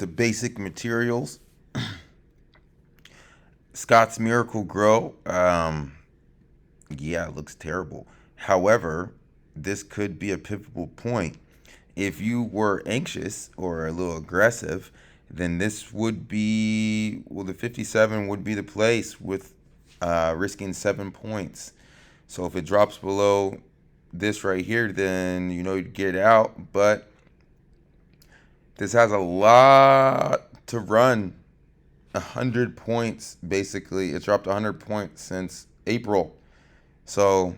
the basic materials. Scott's Miracle Grow, yeah, it looks terrible. However, this could be a pivotal point. If you were anxious or a little aggressive, then this would be, well, the 57 would be the place with risking 7 points. So if it drops below this right here, then you know you'd get out. But this has a lot to run. 100 points, basically. It's dropped 100 points since April. So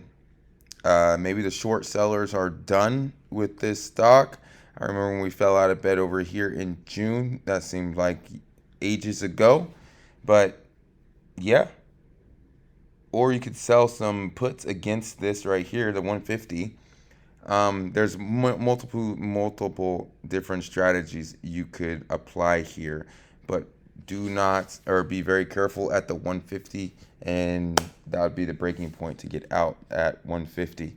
maybe the short sellers are done with this stock. I remember when we fell out of bed over here in June. That seemed like ages ago. But yeah. Or you could sell some puts against this right here, the 150. There's multiple different strategies you could apply here, but do not, or be very careful at the 150, and that would be the breaking point to get out at 150.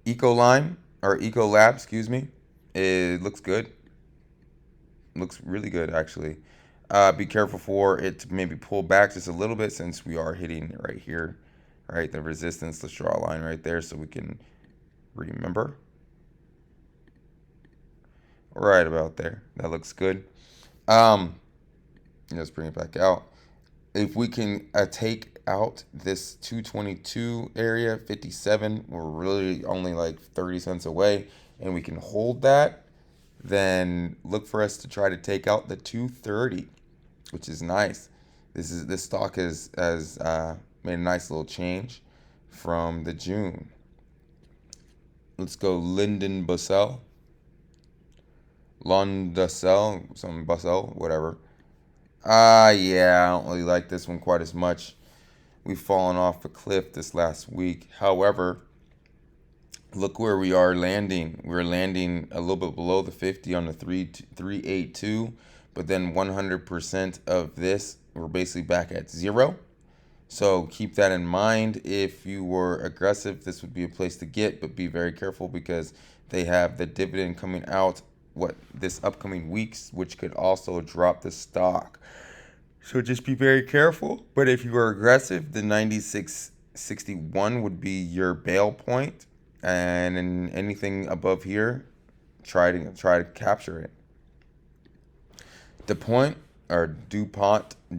Ecolime, or Ecolab, excuse me, it looks good. Looks really good, actually. Be careful for it to maybe pull back just a little bit, since we are hitting right here, right, the resistance. Let's draw a line right there so we can remember. Right about there. That looks good. Let's bring it back out. If we can take out this 222 area, 57, we're really only like 30 cents away, and we can hold that, then look for us to try to take out the 230, which is nice. This stock has made a nice little change from the June. Let's go Linden Bussell. Londacell, some Bussell, whatever. Yeah, I don't really like this one quite as much. We've fallen off a cliff this last week. However, look where we are landing. We're landing a little bit below the 50 on the 382, but then 100% of this, we're basically back at zero. So keep that in mind. If you were aggressive, this would be a place to get, but be very careful because they have the dividend coming out this upcoming weeks, which could also drop the stock. So just be very careful. But if you are aggressive, the 96.61 would be your bail point, and in anything above here, try to capture it. DuPont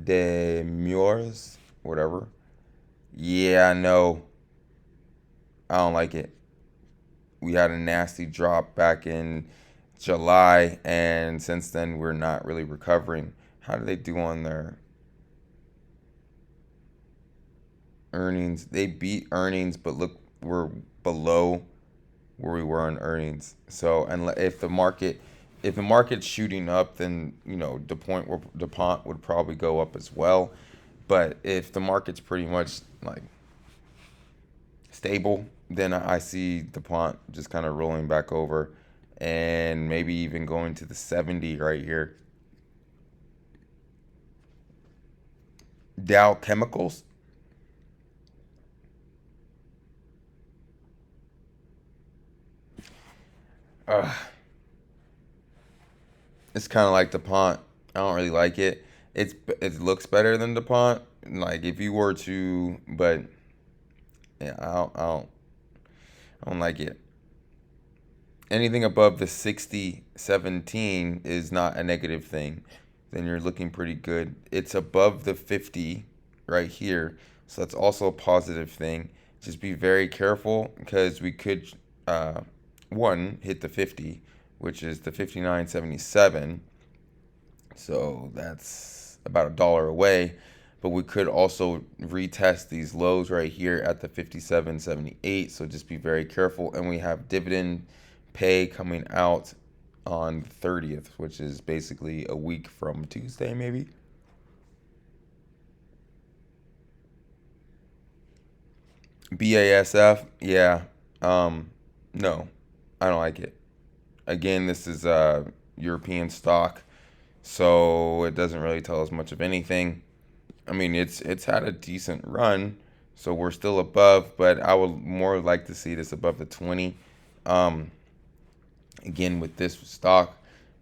de Meurs, whatever. Yeah, no, I don't like it. We had a nasty drop back in July, and since then we're not really recovering. How do they do on their earnings? They beat earnings, but look, we're below where we were on earnings. So, and if the market's shooting up, then DuPont would probably go up as well. But if the market's pretty much like stable, then I see DuPont just kind of rolling back over, and maybe even going to the 70 right here. Dow Chemicals. It's kind of like DuPont. I don't really like it. It looks better than DuPont. Like if you were to, but yeah, I don't like it. Anything above the 60.17 is not a negative thing. Then you're looking pretty good. It's above the 50 right here, so that's also a positive thing. Just be very careful because we could hit the 50, which is the 59.77. So that's about $1 away. But we could also retest these lows right here at the 57.78. So just be very careful. And we have dividend pay coming out on the 30th, which is basically a week from Tuesday, maybe. BASF, yeah. No, I don't like it. Again, this is a European stock, so it doesn't really tell us much of anything. I mean, it's had a decent run, so we're still above, but I would more like to see this above the 20. Again, with this stock,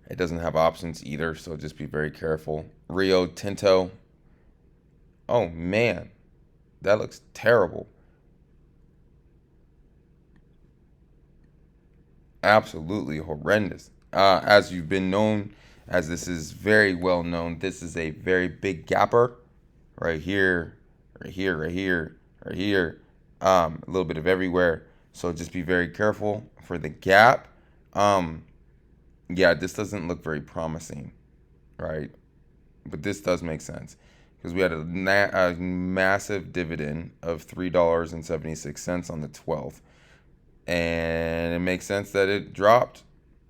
It doesn't have options either, so just be very careful. Rio Tinto. Oh man, that looks terrible. Absolutely horrendous. As you've been known, as this is very well known, this is a very big gapper. Right here, right here, right here, right here. A little bit of everywhere. So just be very careful for the gap. Um, yeah, this doesn't look very promising, right? But this does make sense because we had a massive dividend of $3.76 on the 12th, and it makes sense that it dropped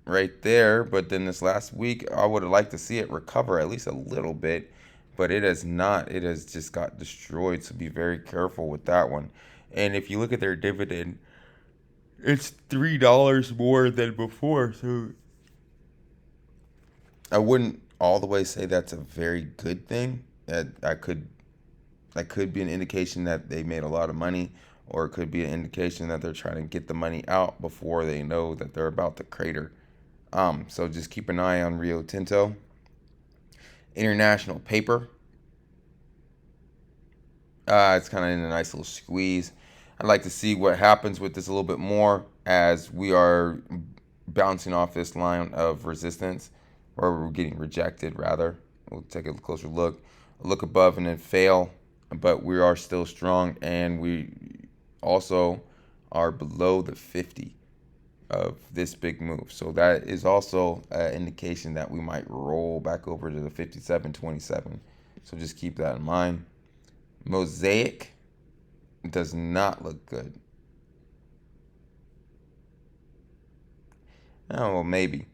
right there. But then this last week, I would have liked to see it recover at least a little bit, but it has not. It has just got destroyed. So be very careful with that one. And if you look at their dividend, it's $3 more than before. So I wouldn't all the way say that's a very good thing. That could be an indication that they made a lot of money, or it could be an indication that they're trying to get the money out before they know that they're about to crater. So just keep an eye on Rio Tinto. International Paper. It's kind of in a nice little squeeze. I'd like to see what happens with this a little bit more as we are bouncing off this line of resistance, or we're getting rejected rather. We'll take a closer look above and then fail, but we are still strong, and we also are below the 50 of this big move. So that is also an indication that we might roll back over to the 57.27. So just keep that in mind. Mosaic does not look good. Oh, well, maybe.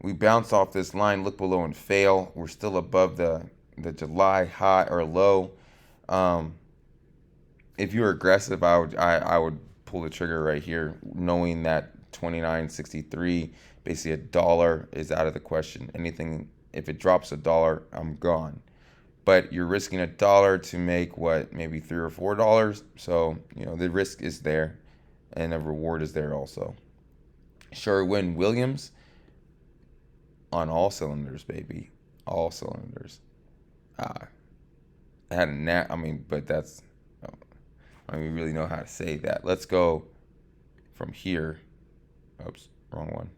We bounce off this line, look below and fail. We're still above the July high or low. If you're aggressive, I would pull the trigger right here, knowing that 29.63, basically a dollar, is out of the question. Anything, if it drops a dollar, I'm gone. But you're risking a dollar to make what, maybe $3 or $4. So the risk is there, and the reward is there also. Sherwin-Williams on all cylinders, baby, all cylinders. I had a but that's, I don't even really know how to say that. Let's go from here. Oops, wrong one.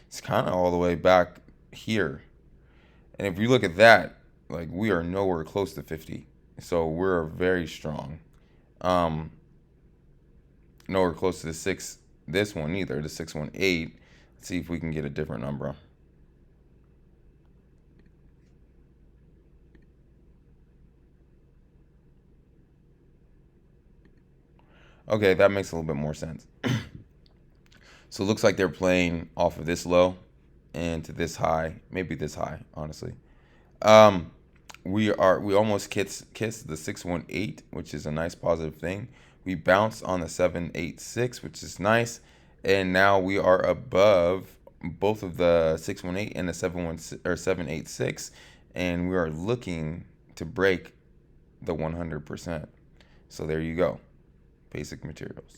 It's kind of all the way back here. And if you look at that, like, we are nowhere close to 50. So we're very strong. Nowhere close to the 6, this one either, the 618. Let's see if we can get a different number. Okay, that makes a little bit more sense. So it looks like they're playing off of this low and to this high, maybe this high, honestly. We almost kissed the 618, which is a nice positive thing. We bounced on the 786, which is nice, and now we are above both of the 618 and the 716 or 786, and we are looking to break the 100%. So there you go. Basic materials.